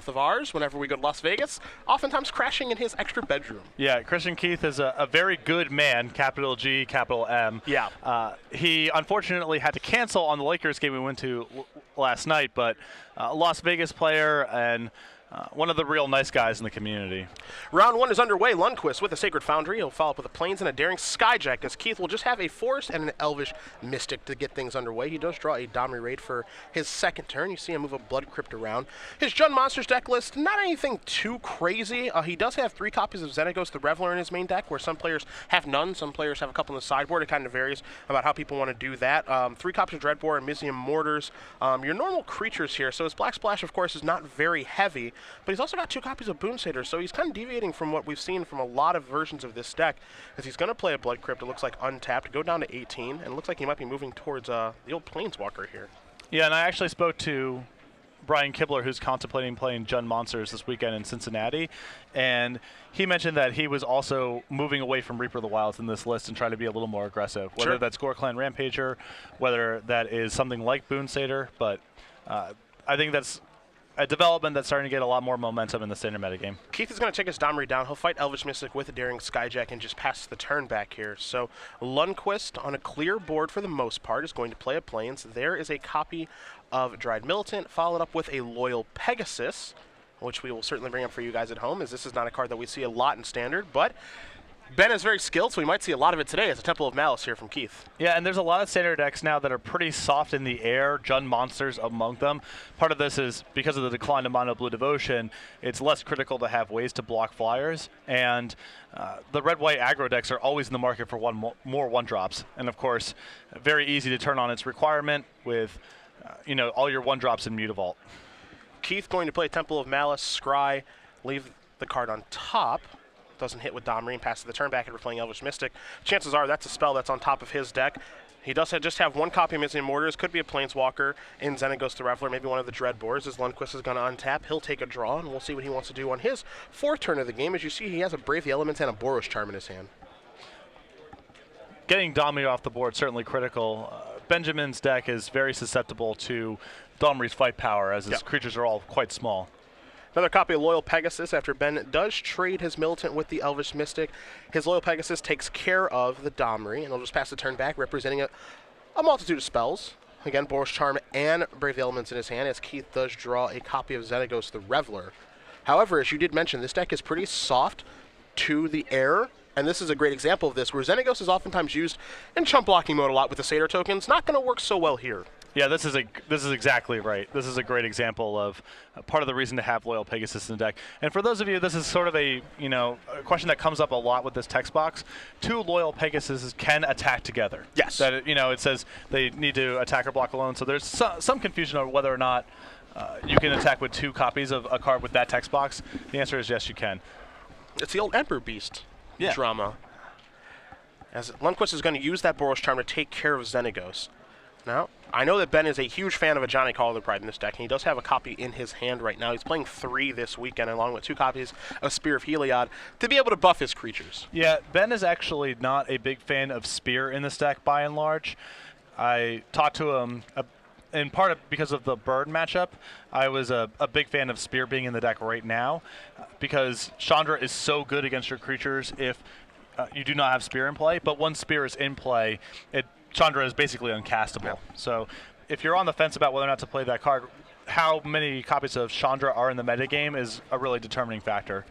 both of ours whenever we go to Las Vegas, oftentimes crashing in his extra bedroom. Yeah, Christian Keith is a very good man, capital G, capital M. Yeah. He unfortunately had to cancel on the Lakers game we went to last night, but a Las Vegas player and one of the real nice guys in the community. Round one is underway. Lundquist with a Sacred Foundry. He'll follow up with a Plains and a Daring Skyjack, as Keith will just have a Forest and an Elvish Mystic to get things underway. He does draw a Domri Raid for his second turn. You see him move a Blood Crypt around. His Jund Monsters deck list, not anything too crazy. He does have 3 copies of Xenagos the Reveler in his main deck, where some players have none, some players have a couple on the sideboard. It kind of varies about how people want to do that. 3 copies of Dreadbore and Mysium Mortars. Your normal creatures here. So his Black Splash, of course, is not very heavy, but he's also got 2 copies of Boon Satyr, so he's kind of deviating from what we've seen from a lot of versions of this deck, as he's going to play a Blood Crypt, it looks like untapped, go down to 18, and it looks like he might be moving towards the old Planeswalker here. Yeah, and I actually spoke to Brian Kibler, who's contemplating playing Jund Monsters this weekend in Cincinnati, and he mentioned that he was also moving away from Reaper of the Wilds in this list and trying to be a little more aggressive, whether that's Gore Clan Rampager, whether that is something like Boon Satyr, but I think that's a development that's starting to get a lot more momentum in the standard metagame. Keith is going to take his Domri down. He'll fight Elvish Mystic with a Daring Skyjack and just pass the turn back here. So Lundquist, on a clear board for the most part, is going to play a Plains. There is a copy of Dried Militant, followed up with a Loyal Pegasus, which we will certainly bring up for you guys at home, as this is not a card that we see a lot in Standard, but Ben is very skilled, so we might see a lot of it today as a Temple of Malice here from Keith. Yeah, and there's a lot of standard decks now that are pretty soft in the air, Jund Monsters among them. Part of this is because of the decline of Mono Blue Devotion, it's less critical to have ways to block flyers, and the red-white aggro decks are always in the market for more one-drops. And of course, very easy to turn on its requirement with all your one-drops in Mutavault. Keith going to play Temple of Malice, Scry, leave the card on top. Doesn't hit with Domri and passes the turn back, and we're playing Elvish Mystic. Chances are that's a spell that's on top of his deck. He does just have 1 copy of Mysium Mortars. Could be a Planeswalker in Xenagos the Reveler, maybe one of the Dreadbores. As Lundquist is going to untap, he'll take a draw, and we'll see what he wants to do on his 4th turn of the game. As you see, he has a Brave the Elements and a Boros Charm in his hand. Getting Domri off the board certainly critical. Benjamin's deck is very susceptible to Domri's fight power, as his creatures are all quite small. Another copy of Loyal Pegasus after Ben does trade his Militant with the Elvish Mystic. His Loyal Pegasus takes care of the Domri, and he'll just pass the turn back, representing a multitude of spells. Again, Boros Charm and Brave the Elements in his hand, as Keith does draw a copy of Xenagos the Reveler. However, as you did mention, this deck is pretty soft to the air, and this is a great example of this, where Xenagos is oftentimes used in chump blocking mode a lot with the Satyr tokens. Not going to work so well here. Yeah, this is exactly right. This is a great example of part of the reason to have Loyal Pegasus in the deck. And for those of you, this is sort of a question that comes up a lot with this text box. 2 Loyal Pegasuses can attack together. Yes. That it says they need to attack or block alone. So there's some confusion over whether or not you can attack with 2 copies of a card with that text box. The answer is yes, you can. It's the old Emperor Beast drama. As Lundquist is going to use that Boros Charm to take care of Xenagos. Now, I know that Ben is a huge fan of a Johnny Call of the Pride in this deck, and he does have a copy in his hand right now. He's playing 3 this weekend, along with 2 copies of Spear of Heliod, to be able to buff his creatures. Yeah, Ben is actually not a big fan of Spear in this deck, by and large. I talked to him, in part because of the Bird matchup. I was a big fan of Spear being in the deck right now, because Chandra is so good against your creatures if you do not have Spear in play, but once Spear is in play, Chandra is basically uncastable. Yeah. So if you're on the fence about whether or not to play that card, how many copies of Chandra are in the metagame is a really determining factor.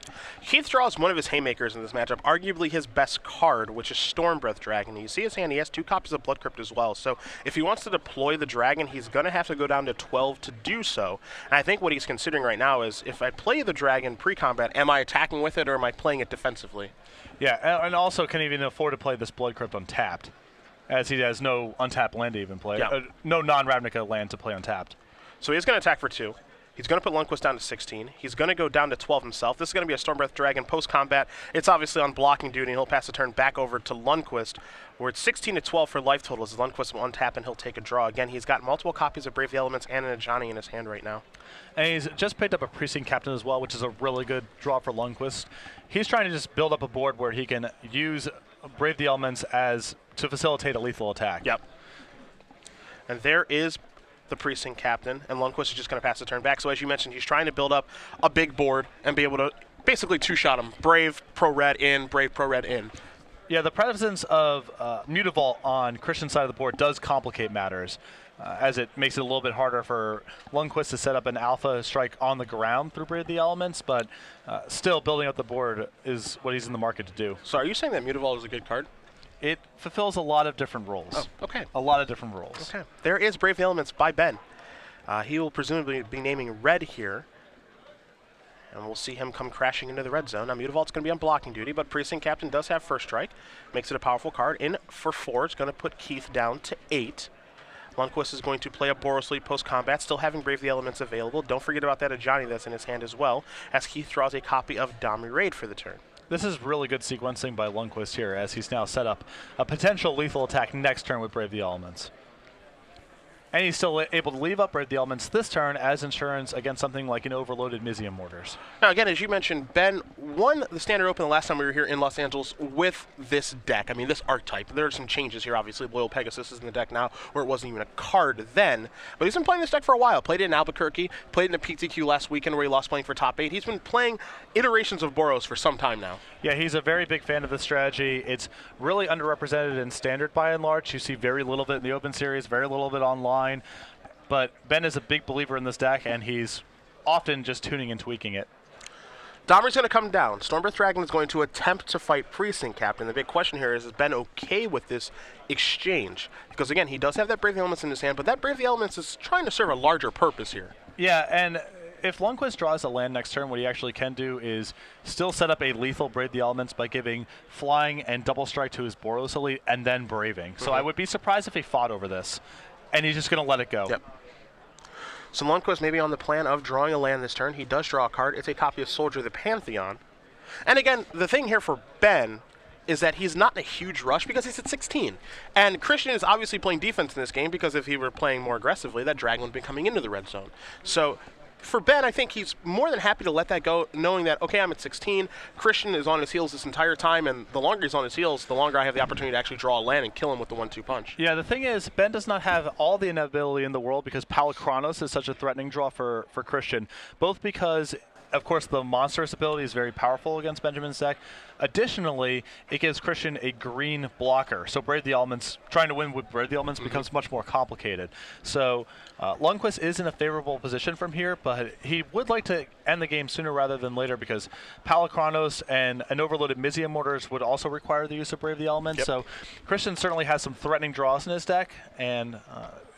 Keith draws one of his haymakers in this matchup, arguably his best card, which is Stormbreath Dragon. You see his hand, he has 2 copies of Blood Crypt as well. So if he wants to deploy the dragon, he's going to have to go down to 12 to do so. And I think what he's considering right now is, if I play the dragon pre-combat, am I attacking with it or am I playing it defensively? Yeah, and also can even afford to play this Blood Crypt untapped, as he has no untapped land to even play. Yeah. No non-Ravnica land to play untapped. So he's going to attack for 2. He's going to put Lundquist down to 16. He's going to go down to 12 himself. This is going to be a Stormbreath Dragon post-combat. It's obviously on blocking duty, and he'll pass the turn back over to Lundquist, where it's 16 to 12 for life totals. Lundquist will untap, and he'll take a draw. Again, he's got multiple copies of Brave the Elements and an Ajani in his hand right now. And he's just picked up a Precinct Captain as well, which is a really good draw for Lundquist. He's trying to just build up a board where he can use Brave the Elements to facilitate a lethal attack. Yep. And there is the Precinct Captain, and Lundquist is just going to pass the turn back. So as you mentioned, he's trying to build up a big board and be able to basically two-shot him. Brave, pro-red in, Brave, pro-red in. Yeah, the presence of Mutavault on Christian's side of the board does complicate matters, as it makes it a little bit harder for Lundquist to set up an alpha strike on the ground through Brave the Elements, but still building up the board is what he's in the market to do. So are you saying that Mutavault is a good card? It fulfills a lot of different roles. Oh, okay. A lot of different roles. Okay. There is Brave the Elements by Ben. He will presumably be naming red here. And we'll see him come crashing into the red zone. Now, Mutavault's going to be on blocking duty, but Precinct Captain does have first strike. Makes it a powerful card. In for 4, it's going to put Keeth down to 8. Lundquist is going to play a Boros Lead post-combat, still having Brave the Elements available. Don't forget about that Ajani that's in his hand as well, as Keeth draws a copy of Domri Raid for the turn. This is really good sequencing by Lundquist here, as he's now set up a potential lethal attack next turn with Brave the Elements. And he's still able to leave up Brave the Elements this turn as insurance against something like an overloaded Mizium Mortars. Now, again, as you mentioned, Ben won the Standard Open the last time we were here in Los Angeles with this deck. I mean, this archetype. There are some changes here, obviously. Loyal Pegasus is in the deck now, where it wasn't even a card then. But he's been playing this deck for a while. Played it in Albuquerque, played it in a PTQ last weekend where he lost playing for top 8. He's been playing iterations of Boros for some time now. Yeah, he's a very big fan of this strategy. It's really underrepresented in Standard by and large. You see very little of it in the Open Series, very little of it online. But Ben is a big believer in this deck, and he's often just tuning and tweaking it. Domri's going to come down. Stormbirth Dragon is going to attempt to fight Precinct Captain. The big question here is Ben okay with this exchange? Because, again, he does have that Brave the Elements in his hand, but that Brave the Elements is trying to serve a larger purpose here. Yeah, and if Lundquist draws a land next turn, what he actually can do is still set up a lethal Brave the Elements by giving flying and double strike to his Boros Elite and then braving. So I would be surprised if he fought over this, and he's just going to let it go. Yep. So Lundquist may be on the plan of drawing a land this turn. He does draw a card. It's a copy of Soldier of the Pantheon. And again, the thing here for Ben is that he's not in a huge rush because he's at 16. And Christian is obviously playing defense in this game because if he were playing more aggressively, that Dragon would be coming into the red zone. So for Ben, I think he's more than happy to let that go, knowing that, okay, I'm at 16. Christian is on his heels this entire time, and the longer he's on his heels, the longer I have the opportunity to actually draw a land and kill him with the 1-2 punch. Yeah, the thing is, Ben does not have all the inevitability in the world because Palikronos is such a threatening draw for Christian, both because, of course, the monstrous ability is very powerful against Benjamin's deck. Additionally, it gives Christian a green blocker. So Brave the Elements, trying to win with Brave the Elements becomes much more complicated. So Lundquist is in a favorable position from here, but he would like to end the game sooner rather than later because Palikronos and an overloaded Mizium Mortars would also require the use of Brave the Elements. Yep. So Christian certainly has some threatening draws in his deck, and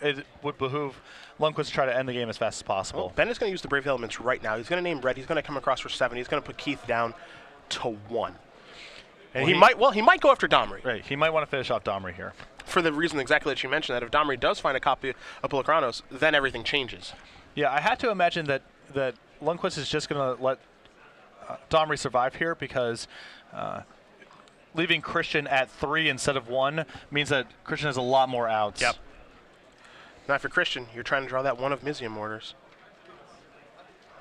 it would behoove Lundquist to try to end the game as fast as possible. Well, Ben is going to use the Brave Elements right now. He's going to name red. He's going to come across for 7. He's going to put Keith down to 1. And he might go after Domri. Right, he might want to finish off Domri here. For the reason exactly that you mentioned, that if Domri does find a copy of Palikronos, then everything changes. Yeah, I had to imagine that Lundquist is just going to let Domri survive here because leaving Christian at 3 instead of 1 means that Christian has a lot more outs. Yep. Now for Christian, you're trying to draw that one of Mizium Mortars.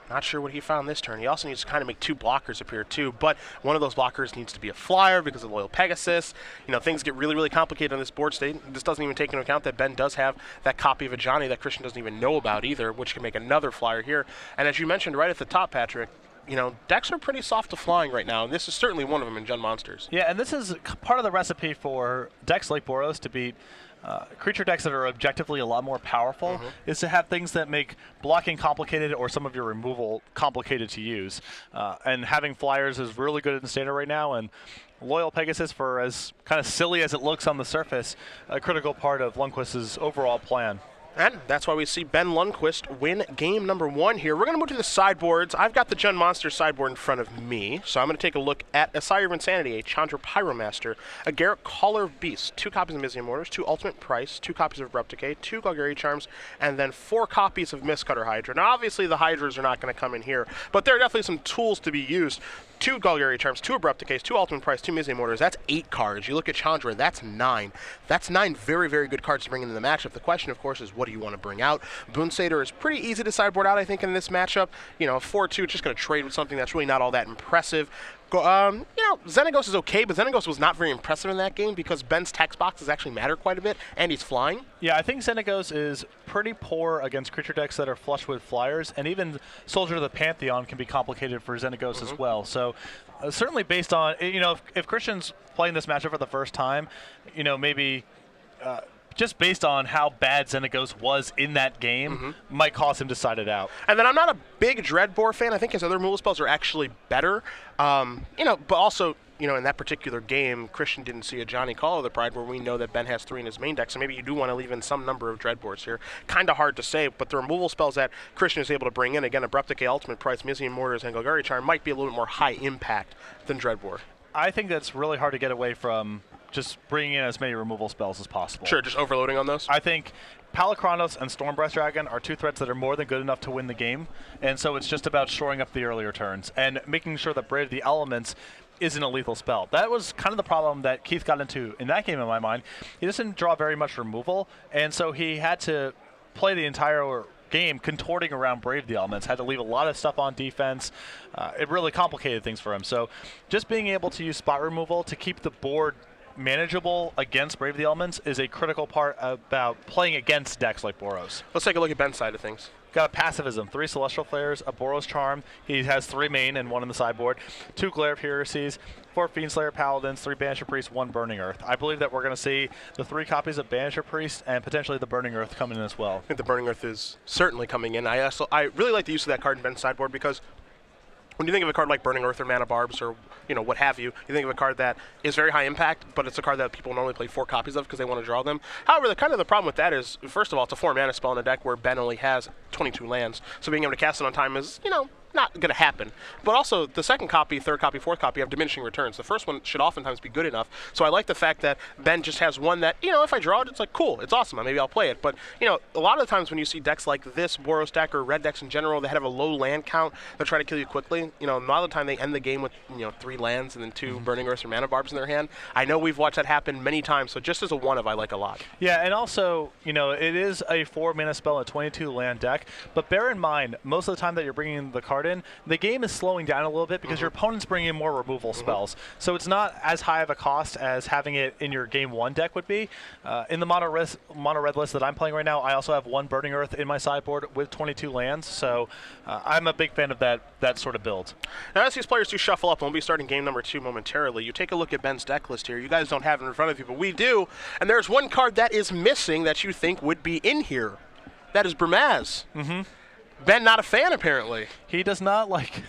Not sure what he found this turn. He also needs to kind of make 2 blockers appear too, but one of those blockers needs to be a flyer because of Loyal Pegasus. You know, things get really, really complicated on this board state. This doesn't even take into account that Ben does have that copy of Ajani that Christian doesn't even know about either, which can make another flyer here. And as you mentioned right at the top, Patrick, you know, decks are pretty soft to flying right now, and this is certainly one of them in Jund Monsters. Yeah, and this is part of the recipe for decks like Boros to beat creature decks that are objectively a lot more powerful, is to have things that make blocking complicated or some of your removal complicated to use. And having flyers is really good in the standard right now, and Loyal Pegasus, for as kind of silly as it looks on the surface, a critical part of Lundquist's overall plan. And that's why we see Ben Lundquist win game number 1 here. We're going to move to the sideboards. I've got the Jund Monsters sideboard in front of me, so I'm going to take a look at a Sire of Insanity, a Chandra Pyromaster, a Garrett Caller of Beast, 2 copies of Mizium Mortars, 2 Ultimate Price, 2 copies of Abrupt Decay, 2 Golgari Charms, and then 4 copies of Mistcutter Hydra. Now, obviously, the Hydras are not going to come in here, but there are definitely some tools to be used. 2 Golgari Charms, 2 Abrupt Decays, 2 Ultimate Price, 2 Mizium Mortars. That's 8 cards. You look at Chandra, that's 9. That's 9 very, very good cards to bring into the matchup. The question, of course, is what do you want to bring out? Boonsader is pretty easy to sideboard out, I think, in this matchup. You know, 4-2, just going to trade with something that's really not all that impressive. You know, Xenagos is okay, but Xenagos was not very impressive in that game because Ben's text boxes actually matter quite a bit, and he's flying. Yeah, I think Xenagos is pretty poor against creature decks that are flush with flyers, and even Soldier of the Pantheon can be complicated for Xenagos as well. So certainly based on, if Christian's playing this matchup for the first time, maybe just based on how bad Xenagos was in that game, might cause him to side it out. And then I'm not a big Dreadbore fan. I think his other removal spells are actually better. But also, in that particular game, Christian didn't see a Johnny Call of the Pride where we know that Ben has 3 in his main deck, so maybe you do want to leave in some number of Dreadbores here. Kind of hard to say, but the removal spells that Christian is able to bring in, again, Abrupt Decay, Ultimate Price, Mizian Mortars, and Golgari Charm might be a little bit more high impact than Dreadbore. I think that's really hard to get away from just bringing in as many removal spells as possible. Sure, just overloading on those? I think Palakranos and Stormbreath Dragon are 2 threats that are more than good enough to win the game, and so it's just about shoring up the earlier turns and making sure that Brave the Elements isn't a lethal spell. That was kind of the problem that Keith got into in that game in my mind. He doesn't draw very much removal, and so he had to play the entire game contorting around Brave the Elements, had to leave a lot of stuff on defense. It really complicated things for him. So just being able to use spot removal to keep the board manageable against Brave the Elements is a critical part about playing against decks like Boros. Let's take a look at Ben's side of things. Got a passivism, 3 Celestial Flares, a Boros Charm. He has 3 main and 1 in the sideboard, 2 Glare of Heresies, 4 Fiendslayer Paladins, 3 Banisher Priests, 1 Burning Earth. I believe that we're going to see the 3 copies of Banisher Priest and potentially the Burning Earth coming in as well. I think the Burning Earth is certainly coming in. I really like the use of that card in Ben's sideboard because when you think of a card like Burning Earth or Mana Barbs or what have you, you think of a card that is very high impact, but it's a card that people normally play 4 copies of because they want to draw them. However, the problem with that is, first of all, it's a 4 mana spell in a deck where Ben only has 22 lands, so being able to cast it on time is, not going to happen. But also, the second copy, third copy, fourth copy have diminishing returns. The first one should oftentimes be good enough. So I like the fact that Ben just has one that, if I draw it, it's like, cool, it's awesome, maybe I'll play it. But, a lot of the times when you see decks like this, Boros deck or red decks in general, that have a low land count, that try to kill you quickly, a lot of the time they end the game with, 3 lands and then 2 Burning Earths or Mana Barbs in their hand. I know we've watched that happen many times, so just as a one of, I like a lot. Yeah, and also, it is a 4 mana spell in a 22 land deck, but bear in mind, most of the time that you're bringing the card in, the game is slowing down a little bit because your opponent's bringing in more removal spells. So it's not as high of a cost as having it in your game 1 deck would be. In the mono red list that I'm playing right now, I also have 1 Burning Earth in my sideboard with 22 lands, so I'm a big fan of that sort of build. Now as these players do shuffle up, and we'll be starting game number 2 momentarily, you take a look at Ben's deck list here. You guys don't have it in front of you, but we do, and there's one card that is missing that you think would be in here. That is Bramaz. Ben, not a fan, apparently. He does not like.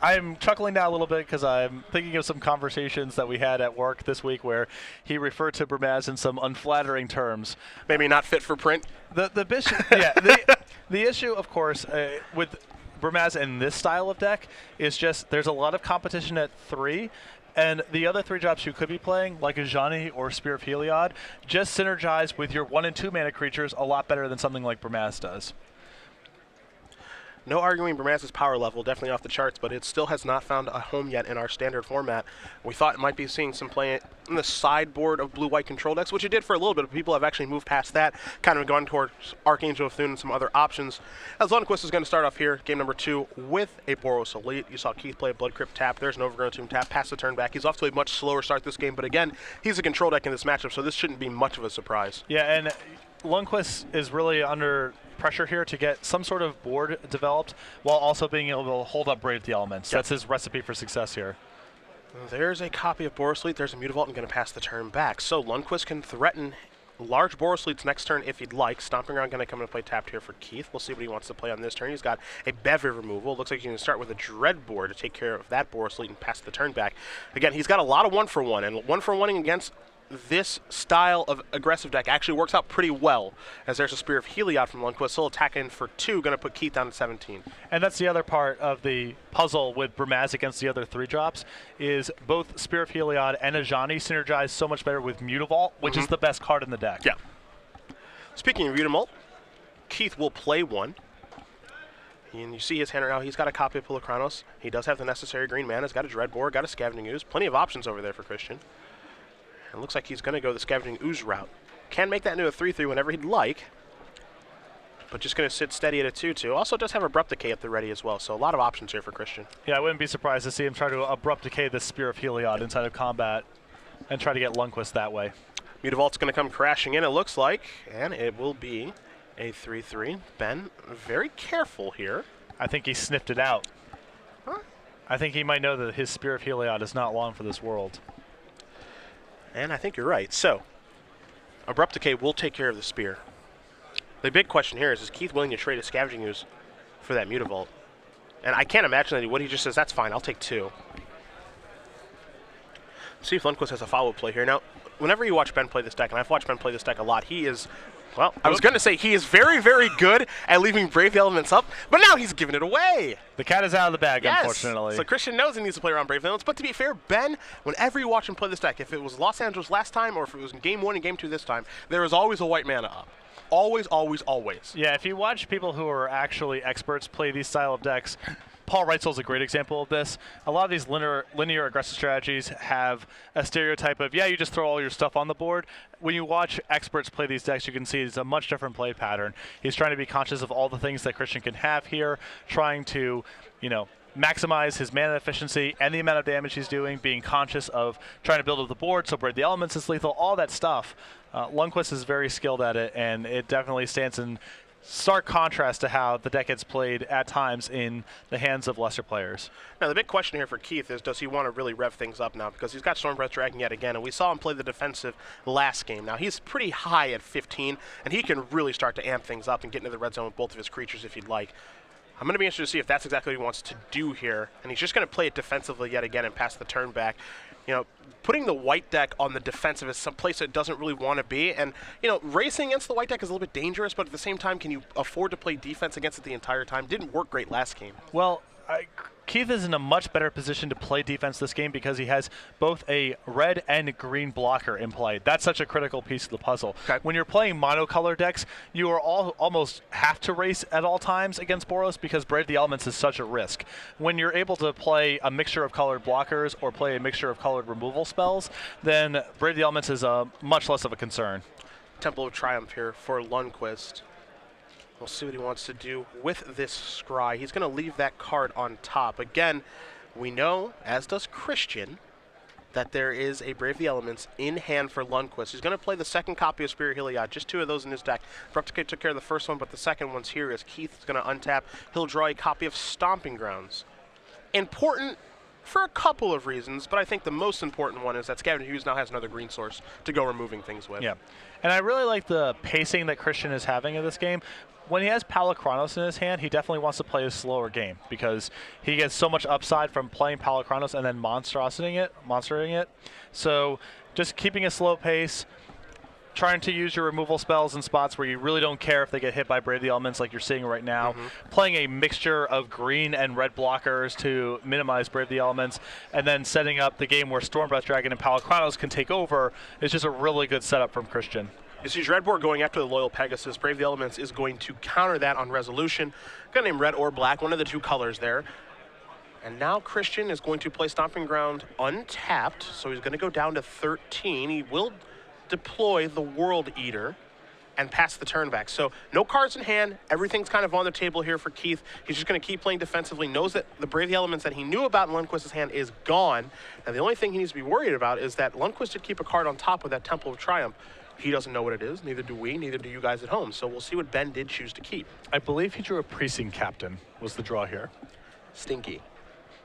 I'm chuckling now a little bit because I'm thinking of some conversations that we had at work this week where he referred to Bramaz in some unflattering terms. Maybe not fit for print. The issue, of course, with Bramaz in this style of deck is just there's a lot of competition at 3. And the other 3 drops you could be playing, like a Ajani or Spear of Heliod, just synergize with your 1 and 2 mana creatures a lot better than something like Bramaz does. No arguing Bramaz's power level, definitely off the charts, but it still has not found a home yet in our standard format. We thought it might be seeing some play in the sideboard of blue-white control decks, which it did for a little bit, but people have actually moved past that, kind of gone towards Archangel of Thune and some other options. As Lundquist is going to start off here, game number 2, with a Boros Elite. You saw Keith play a Blood Crypt tap. There's an Overgrown Tomb tap, pass the turn back. He's off to a much slower start this game, but again, he's a control deck in this matchup, so this shouldn't be much of a surprise. Yeah, and Lundquist is really under pressure here to get some sort of board developed while also being able to hold up Brave the Elements. Yep. That's his recipe for success here. There's a copy of Boros Elite. There's a Mutavault. I'm going to pass the turn back. So Lundquist can threaten large Boros Elites next turn if he'd like. Stomping Ground going to come and play tapped here for Keith. We'll see what he wants to play on this turn. He's got a Bevy removal. Looks like he's going to start with a Dreadbore to take care of that Boros Elite and pass the turn back. Again, he's got a lot of 1-for-1, and 1-for-1ing against this style of aggressive deck actually works out pretty well, as there's a Spear of Heliod from Lundquist. He'll attack in for 2, going to put Keith down to 17. And that's the other part of the puzzle with Bramaz against the other 3 drops, is both Spear of Heliod and Ajani synergize so much better with Mutavault, which is the best card in the deck. Yeah. Speaking of Mutavault, Keith will play 1. And you see his hand right now. He's got a copy of Palakranos. He does have the necessary green mana. He's got a Dreadbore, got a Scavenging Ooze. Plenty of options over there for Christian. It looks like he's going to go the Scavenging Ooze route. Can make that into a 3-3 whenever he'd like. but just going to sit steady at a 2-2. Also does have Abrupt Decay at the ready as well, so a lot of options here for Christian. Yeah, I wouldn't be surprised to see him try to Abrupt Decay the Spear of Heliod inside of combat and try to get Lundquist that way. Mutavault's going to come crashing in, it looks like, and it will be a 3-3. Ben, very careful here. I think he sniffed it out. Huh? I think he might know that his Spear of Heliod is not long for this world. And I think you're right. So, Abrupt Decay will take care of the Spear. The big question here is Keith willing to trade his Scavenging Ooze for that Mutavault? And I can't imagine that he just says, that's fine, I'll take 2. See if Lundquist has a follow-up play here. Now, whenever you watch Ben play this deck, and I've watched Ben play this deck a lot, he is, well, I was going to say he is very, very good at leaving Brave the Elements up, but now he's giving it away. The cat is out of the bag, yes. Unfortunately. So Christian knows he needs to play around Brave the Elements, but to be fair, Ben, whenever you watch him play this deck, if it was Los Angeles last time or if it was in Game 1 and Game 2 this time, there is always a white mana up. Always, always, always. Yeah, if you watch people who are actually experts play these style of decks, Paul Reitzel's a great example of this. A lot of these linear aggressive strategies have a stereotype of, yeah, you just throw all your stuff on the board. When you watch experts play these decks, you can see it's a much different play pattern. He's trying to be conscious of all the things that Christian can have here, trying to, maximize his mana efficiency and the amount of damage he's doing, being conscious of trying to build up the board, so Brave the Elements is lethal, all that stuff. Lundquist is very skilled at it, and it definitely stands in stark contrast to how the deck gets played at times in the hands of lesser players. Now, the big question here for Keith is, does he want to really rev things up now? Because he's got Stormbreath Dragon yet again, and we saw him play the defensive last game. Now, he's pretty high at 15, and he can really start to amp things up and get into the red zone with both of his creatures if he'd like. I'm going to be interested to see if that's exactly what he wants to do here, and he's just going to play it defensively yet again and pass the turn back. Putting the white deck on the defensive is some place it doesn't really want to be. And, racing against the white deck is a little bit dangerous, but at the same time, can you afford to play defense against it the entire time? Didn't work great last game. Well, Keith is in a much better position to play defense this game because he has both a red and green blocker in play. That's such a critical piece of the puzzle. Okay. When you're playing monocolor decks, you are almost have to race at all times against Boros because Brave the Elements is such a risk. When you're able to play a mixture of colored blockers or play a mixture of colored removal spells, then Brave the Elements is much less of a concern. Temple of Triumph here for Lundquist. We'll see what he wants to do with this scry. He's going to leave that card on top. Again, we know, as does Christian, that there is a Brave the Elements in hand for Lundquist. He's going to play the second copy of Spear of Heliod, just 2 of those in his deck. Abrupt Decay took care of the first one, but the second one's here as Keith is going to untap. He'll draw a copy of Stomping Grounds. Important for a couple of reasons, but I think the most important one is that Scavenging Ooze now has another green source to go removing things with. Yeah, and I really like the pacing that Christian is having in this game. When he has Palakronos in his hand, he definitely wants to play a slower game because he gets so much upside from playing Palakronos and then monstering it. So just keeping a slow pace, trying to use your removal spells in spots where you really don't care if they get hit by Brave the Elements like you're seeing right now, playing a mixture of green and red blockers to minimize Brave the Elements, and then setting up the game where Stormbreath Dragon and Palakronos can take over is just a really good setup from Christian. You see Dreadboard going after the Loyal Pegasus. Brave the Elements is going to counter that on resolution. Gonna name red or black, one of the 2 colors there. And now Christian is going to play Stomping Ground untapped, so he's gonna go down to 13. He will deploy the World Eater and pass the turn back. So no cards in hand, everything's kind of on the table here for Keith. He's just gonna keep playing defensively, knows that the Brave the Elements that he knew about in Lundquist's hand is gone. Now the only thing he needs to be worried about is that Lundquist did keep a card on top with that Temple of Triumph. He doesn't know what it is, neither do we, neither do you guys at home. So we'll see what Ben did choose to keep. I believe he drew a Precinct Captain was the draw here. Stinky.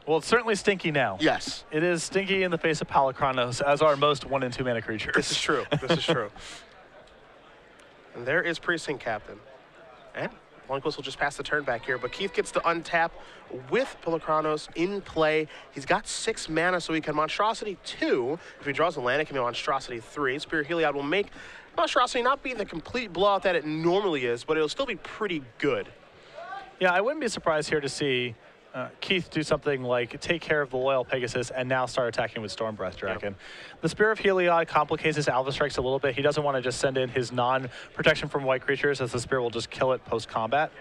Well, it's certainly stinky now. Yes. It is stinky in the face of Palakronos, as are most 1 and 2 mana creatures. This is true. This is true. And there is Precinct Captain. And Lundquist will just pass the turn back here, but Keith gets to untap with Palakronos in play. He's got 6 mana, so he can Monstrosity 2. If he draws a land, it can be Monstrosity 3. Spear of Heliod will make Monstrosity not be the complete blowout that it normally is, but it'll still be pretty good. Yeah, I wouldn't be surprised here to see Keith do something like take care of the Loyal Pegasus and now start attacking with Stormbreath Dragon. The Spear of Heliod complicates his Alpha Strikes a little bit. He doesn't want to just send in his non-protection from white creatures, as the Spear will just kill it post-combat.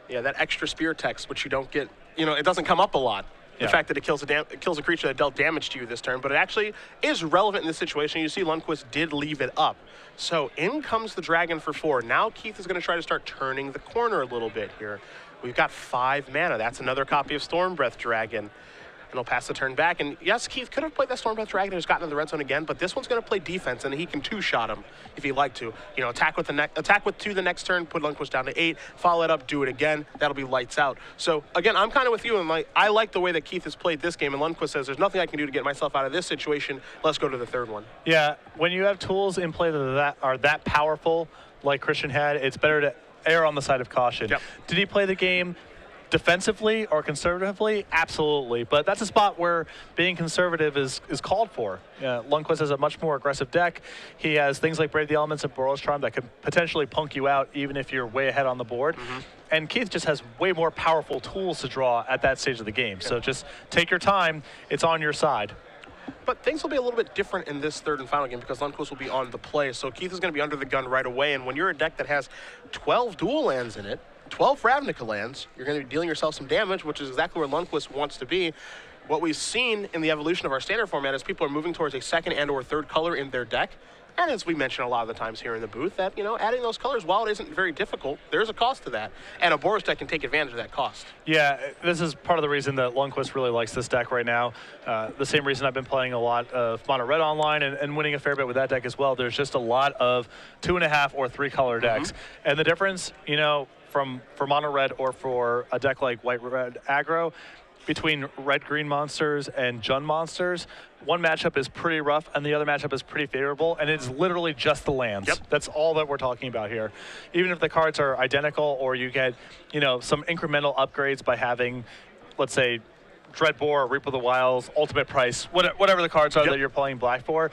Yeah, that extra Spear text, which you don't get, it doesn't come up a lot. The fact that it kills a creature that dealt damage to you this turn, but it actually is relevant in this situation. You see Lundquist did leave it up. So in comes the dragon for 4. Now Keith is going to try to start turning the corner a little bit here. We've got 5 mana. That's another copy of Stormbreath Dragon. And he'll pass the turn back. And yes, Keith could have played that Stormbreath Dragon and just gotten in the red zone again, but this one's going to play defense, and he can 2-shot him if he'd like to. You know, attack with 2 the next turn, put Lundquist down to 8, follow it up, do it again. That'll be lights out. So again, I'm kind of with you, and I like the way that Keith has played this game. And Lundquist says, "There's nothing I can do to get myself out of this situation. Let's go to the third one." Yeah, when you have tools in play that are that powerful, like Christian had, it's better to err on the side of caution. Yep. Did he play the game defensively or conservatively? Absolutely. But that's a spot where being conservative is called for. Lundquist has a much more aggressive deck. He has things like Brave the Elements and Boros Charm that could potentially punk you out even if you're way ahead on the board. And Keith just has way more powerful tools to draw at that stage of the game. So just take your time. It's on your side. But things will be a little bit different in this third and final game because Lundquist will be on the play. So Keith is going to be under the gun right away. And when you're a deck that has 12 dual lands in it, 12 Ravnica lands, you're going to be dealing yourself some damage, which is exactly where Lundquist wants to be. What we've seen in the evolution of our standard format is people are moving towards a second and or third color in their deck. And as we mention a lot of the times here in the booth, that, you know, adding those colors, while it isn't very difficult, there's a cost to that. And a Boros deck can take advantage of that cost. Yeah, this is part of the reason that Lundquist really likes this deck right now. The same reason I've been playing a lot of Mono Red online and winning a fair bit with that deck as well. There's just a lot of 2.5 or 3 color decks. And the difference, you know, for Mono Red or for a deck like White Red Aggro, between red-green monsters and Jund monsters, one matchup is pretty rough and the other matchup is pretty favorable, and it's literally just the lands. Yep. That's all that we're talking about here. Even if the cards are identical or you get, you know, some incremental upgrades by having, let's say, Dreadbore, Reap of the Wilds, Ultimate Price, whatever the cards are that you're playing black for,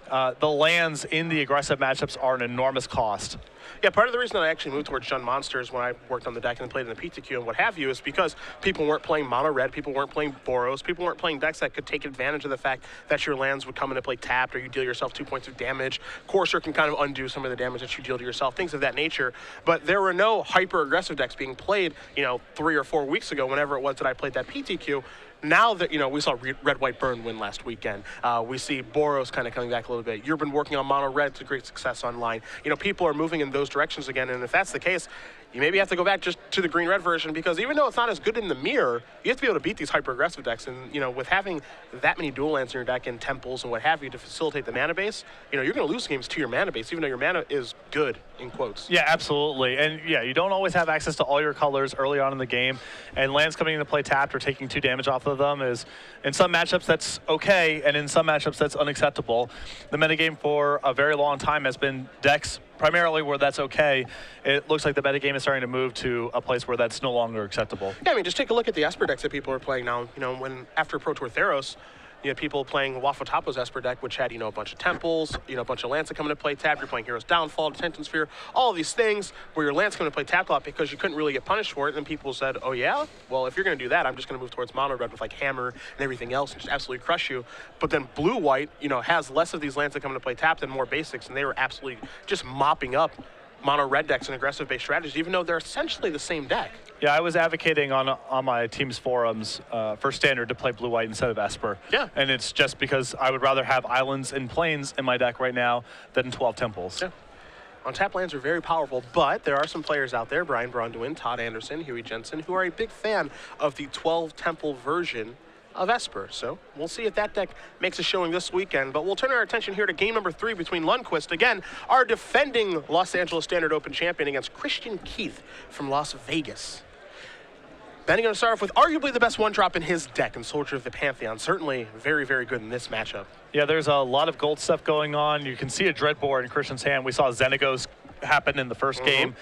the lands in the aggressive matchups are an enormous cost. Yeah, part of the reason that I actually moved towards Jund monsters when I worked on the deck and played in the PTQ and what have you is because people weren't playing Mono Red, people weren't playing Boros, people weren't playing decks that could take advantage of the fact that your lands would come into play tapped or you deal yourself 2 points of damage. Courser can kind of undo some of the damage that you deal to yourself, things of that nature. But there were no hyper-aggressive decks being played, you know, 3 or 4 weeks ago, whenever it was that I played that PTQ. Now that, you know, we saw Red, White, Burn win last weekend. We see Boros kind of coming back a little bit. You've been working on Mono Red to great success online. You know, people are moving in those directions again, and if that's the case, you maybe have to go back just to the green-red version because even though it's not as good in the mirror, you have to be able to beat these hyper-aggressive decks. And, you know, with having that many dual lands in your deck and temples and what have you to facilitate the mana base, you know, you're going to lose games to your mana base, even though your mana is good, in quotes. Yeah, absolutely. And, yeah, you don't always have access to all your colors early on in the game. And lands coming into play tapped or taking 2 damage off of them is, in some matchups, that's okay. And in some matchups, that's unacceptable. The metagame for a very long time has been decks primarily where that's okay. It looks like the metagame is starting to move to a place where that's no longer acceptable. Yeah, I mean, just take a look at the Esper decks that people are playing now. You know, when after Pro Tour Theros, you had people playing Wafotapo's Esper deck, which had, you know, a bunch of temples, you know, a bunch of lands that come into play tapped. You're playing Hero's Downfall, Detention Sphere, all of these things where your lands come into play tapped a lot because you couldn't really get punished for it. And people said, oh yeah, well, if you're going to do that, I'm just going to move towards Mono Red with like Hammer and everything else and just absolutely crush you. But then Blue White, you know, has less of these lands that come into play tapped and more basics, and they were absolutely just mopping up Mono Red decks and aggressive-based strategies, even though they're essentially the same deck. Yeah, I was advocating on my team's forums for Standard to play Blue-White instead of Esper. Yeah. And it's just because I would rather have islands and plains in my deck right now than 12 temples. Yeah. On-tap lands are very powerful, but there are some players out there, Brian Bronduin, Todd Anderson, Huey Jensen, who are a big fan of the 12-temple version of Esper. So we'll see if that deck makes a showing this weekend. But we'll turn our attention here to game number 3 between Lundquist, again, our defending Los Angeles Standard Open champion, against Christian Keith from Las Vegas. Then going to start off with arguably the best one-drop in his deck in Soldier of the Pantheon. Certainly very, very good in this matchup. Yeah, there's a lot of gold stuff going on. You can see a Dreadbore in Christian's hand. We saw Xenagos happen in the first game.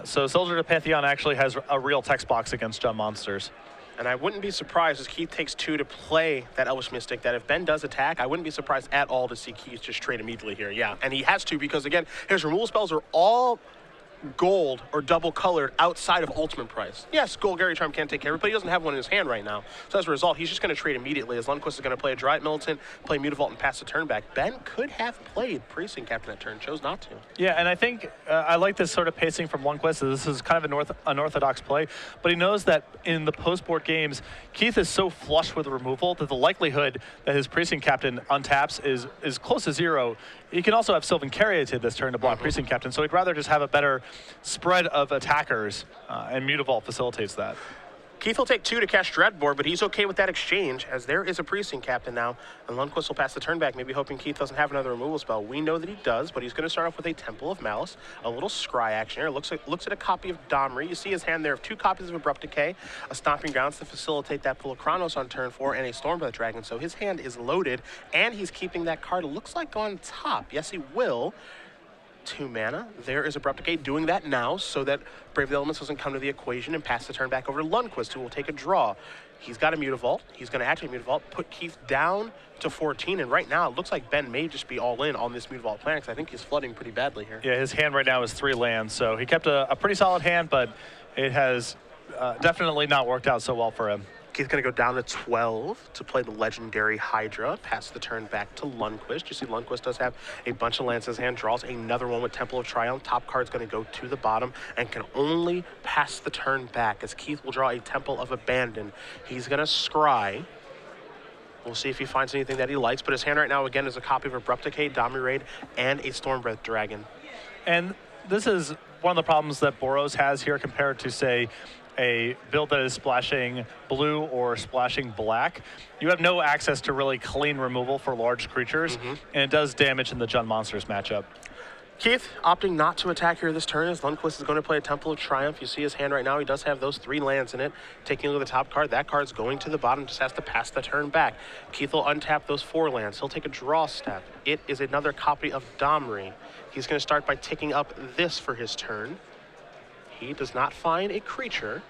So Soldier of the Pantheon actually has a real text box against Jund monsters. And I wouldn't be surprised as Keith takes 2 to play that Elvish Mystic, that if Ben does attack, I wouldn't be surprised at all to see Keith just trade immediately here. Yeah, and he has to because, again, his removal spells are all gold or double colored outside of ultimate price. Yes, gold Gary Charm can take care of it, but he doesn't have one in his hand right now. So as a result, he's just going to trade immediately as Lundquist is going to play a Dryad Militant, play Mutavault, and pass the turn back. Ben could have played Precinct Captain that turn, chose not to. Yeah, and I think I like this sort of pacing from Lundquist. This is kind of an unorthodox play, but he knows that in the post-board games, Keith is so flush with removal that the likelihood that his Precinct Captain untaps is close to zero. He can also have Sylvan Caryatid this turn to block Precinct Captain, so he'd rather just have a better spread of attackers, and Mutavault facilitates that. Keith will take 2 to cast Dreadbore, but he's okay with that exchange, as there is a Precinct Captain now, and Lundquist will pass the turn back, maybe hoping Keith doesn't have another removal spell. We know that he does, but he's going to start off with a Temple of Malice, a little Scry action here. Looks at a copy of Domri. You see his hand there of 2 copies of Abrupt Decay, a Stomping Grounds to facilitate that Pool of Chronos on turn 4, and a Stormbreath Dragon. So his hand is loaded, and he's keeping that card, it looks like, on top. Yes, he will. 2 mana. There is Abrupt Decay doing that now so that Brave the Elements doesn't come to the equation and pass the turn back over to Lundquist, who will take a draw. He's got a Mutavault. He's going to activate Mutavault, put Keith down to 14, and right now it looks like Ben may just be all in on this Mutavault plan because I think he's flooding pretty badly here. Yeah, his hand right now is 3 lands, so he kept a pretty solid hand, but it has definitely not worked out so well for him. Keith's going to go down to 12 to play the legendary Hydra, pass the turn back to Lundquist. You see Lundquist does have a bunch of lands in his hand, draws another one with Temple of Triumph. Top card's going to go to the bottom and can only pass the turn back as Keith will draw a Temple of Abandon. He's going to scry. We'll see if he finds anything that he likes, but his hand right now, again, is a copy of Abrupt Decay, Domri Raid, and a Stormbreath Dragon. And this is one of the problems that Boros has here compared to, say, a build that is splashing blue or splashing black. You have no access to really clean removal for large creatures, and it does damage in the Jund Monsters matchup. Keith opting not to attack here this turn as Lundquist is going to play a Temple of Triumph. You see his hand right now. He does have those 3 lands in it. Taking a look at the top card, that card's going to the bottom, just has to pass the turn back. Keith will untap those 4 lands. He'll take a draw step. It is another copy of Domri. He's going to start by ticking up this for his turn. He does not find a creature.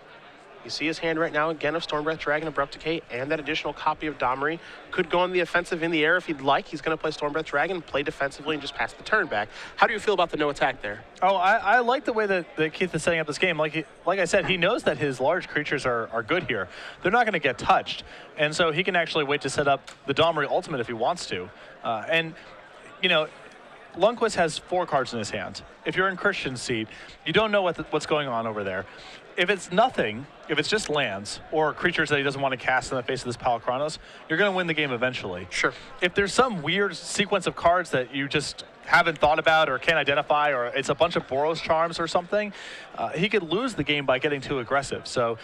You see his hand right now, again, of Stormbreath Dragon, Abrupt Decay, and that additional copy of Domri. Could go on the offensive in the air if he'd like. He's going to play Stormbreath Dragon, play defensively, and just pass the turn back. How do you feel about the no attack there? Oh, I like the way that Keith is setting up this game. Like I said, he knows that his large creatures are good here. They're not going to get touched. And so he can actually wait to set up the Domri Ultimate if he wants to. And, you know, Lundquist has 4 cards in his hand. If you're in Christian's seat, you don't know what's going on over there. If it's nothing, if it's just lands or creatures that he doesn't want to cast in the face of this Pool of Chronos, you're going to win the game eventually. Sure. If there's some weird sequence of cards that you just haven't thought about or can't identify, or it's a bunch of Boros Charms or something, he could lose the game by getting too aggressive. So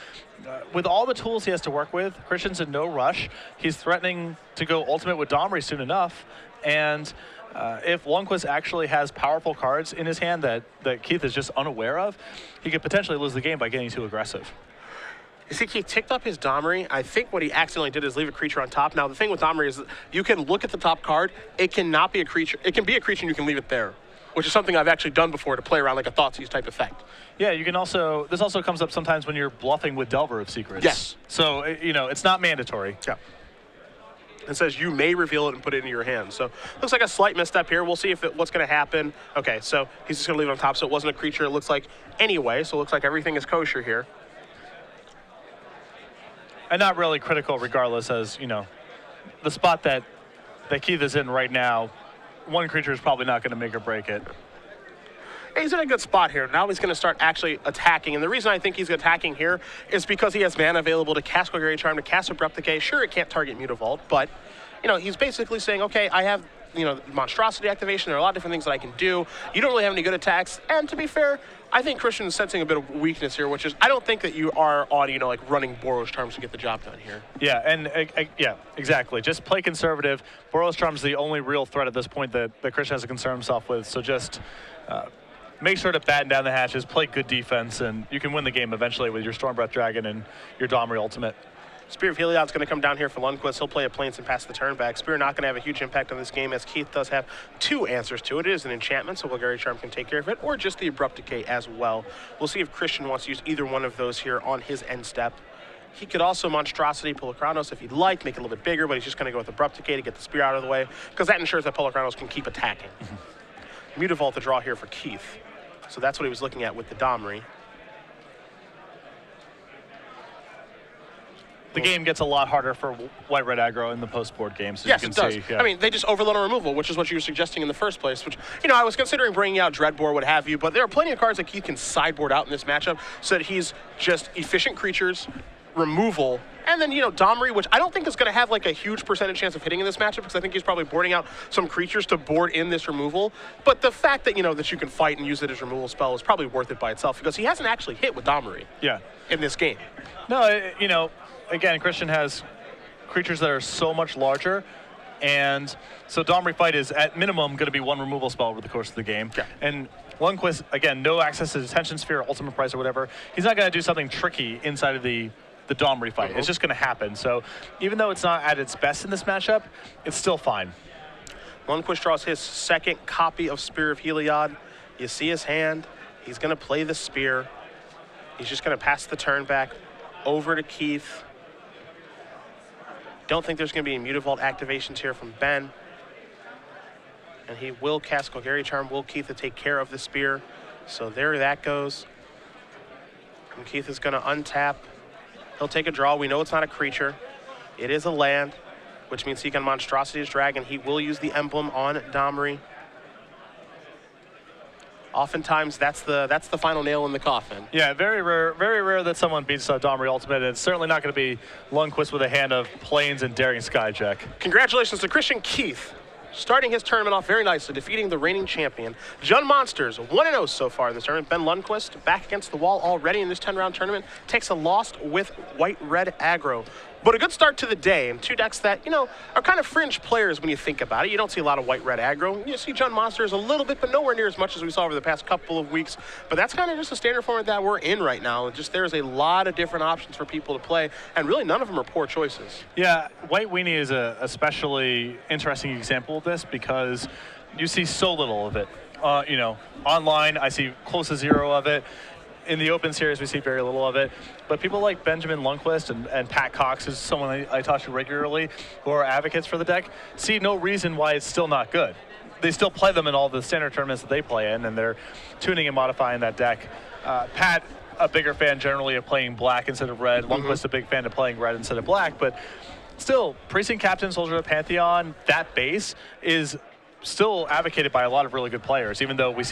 with all the tools he has to work with, Christian's in no rush. He's threatening to go Ultimate with Domri soon enough, and if Lundquist actually has powerful cards in his hand that Keith is just unaware of, he could potentially lose the game by getting too aggressive. You see, Keith ticked up his Domri. I think what he accidentally did is leave a creature on top. Now, the thing with Domri is that you can look at the top card. It cannot be a creature. It can be a creature and you can leave it there, which is something I've actually done before to play around like a Thoughtseize type effect. Yeah, you can also, this also comes up sometimes when you're bluffing with Delver of Secrets. Yes. So, you know, it's not mandatory. Yeah. It says you may reveal it and put it in your hand. So looks like a slight misstep here. We'll see what's going to happen. Okay, so he's just going to leave it on top, so it wasn't a creature, it looks like, anyway. So it looks like everything is kosher here. And not really critical regardless, as, you know, the spot that Keith is in right now, one creature is probably not going to make or break it. He's in a good spot here. Now he's going to start actually attacking. And the reason I think he's attacking here is because he has mana available to cast Golgari Charm, to cast Abrupt Decay. Sure, it can't target Mutavault, but, you know, he's basically saying, okay, I have, you know, Monstrosity activation. There are a lot of different things that I can do. You don't really have any good attacks. And to be fair, I think Christian is sensing a bit of weakness here, which is I don't think that you are on, you know, like running Boros Charms to get the job done here. Yeah, and yeah, exactly. Just play conservative. Boros Charms is the only real threat at this point that Christian has to concern himself with. So just make sure to batten down the hatches, play good defense, and you can win the game eventually with your Stormbreath Dragon and your Domri Ultimate. Spear of Heliod's going to come down here for Lundquist. He'll play a Plains and pass the turn back. Spear not going to have a huge impact on this game, as Keith does have 2 answers to it. It is an enchantment, so Golgari Charm can take care of it, or just the Abrupt Decay as well. We'll see if Christian wants to use either one of those here on his end step. He could also Monstrosity Pool of Chronos if he'd like, make it a little bit bigger, but he's just going to go with Abrupt Decay to get the Spear out of the way, because that ensures that Pool of Chronos can keep attacking. Mutavault the draw here for Keith. So that's what he was looking at with the Domri. The game gets a lot harder for white-red aggro in the post-board games. Yes, you it can does. see. Yeah. I mean, they just overload on removal, which is what you were suggesting in the first place, which, I was considering bringing out Dreadbore, what have you, but there are plenty of cards that Keith can sideboard out in this matchup so that he's just efficient creatures, removal, and then, Domri, which I don't think is going to have like a huge percentage chance of hitting in this matchup because I think he's probably boarding out some creatures to board in this removal. But the fact that, that you can fight and use it as removal spell is probably worth it by itself because he hasn't actually hit with Domri in this game. No, again, Christian has creatures that are so much larger, and so Domri Fight is at minimum going to be one removal spell over the course of the game. Yeah. And Lundquist, again, no access to Detention Sphere, Ultimate Price, or whatever. He's not going to do something tricky inside of the Domri Fight. It's just going to happen. So even though it's not at its best in this matchup, it's still fine. Lundquist draws his second copy of Spear of Heliod. You see his hand. He's going to play the Spear. He's just going to pass the turn back over to Keith. Don't think there's going to be any Mutavault activations here from Ben. And he will cast Golgari Charm. Will Keith to take care of the Spear. So there that goes. And Keith is going to untap. He'll take a draw. We know it's not a creature. It is a land, which means he can Monstrosity his Dragon. He will use the emblem on Domri. Oftentimes, that's the final nail in the coffin. Yeah, very rare that someone beats Domri Ultimate, and it's certainly not going to be Lundquist with a hand of Plains and Daring Skyjack. Congratulations to Christian Keith, starting his tournament off very nicely, defeating the reigning champion. Jun Monsters, 1-0 so far in this tournament. Ben Lundquist, back against the wall already in this 10-round tournament, takes a loss with white-red aggro. But a good start to the day, and two decks that, are kind of fringe players when you think about it. You don't see a lot of white-red aggro. You see Jun Monsters a little bit, but nowhere near as much as we saw over the past couple of weeks. But that's kind of just a standard format that we're in right now. Just there's a lot of different options for people to play, and really none of them are poor choices. Yeah, White Weenie is a especially interesting example of this because you see so little of it. Online, I see close to zero of it. In the open series, we see very little of it. But people like Benjamin Lundquist and Pat Cox, who's someone I talk to regularly, who are advocates for the deck, see no reason why it's still not good. They still play them in all the standard tournaments that they play in, and they're tuning and modifying that deck. Pat, a bigger fan generally of playing black instead of red. Lundquist, a big fan of playing red instead of black. But still, Precinct Captain, Soldier of the Pantheon, that base is still advocated by a lot of really good players, even though we see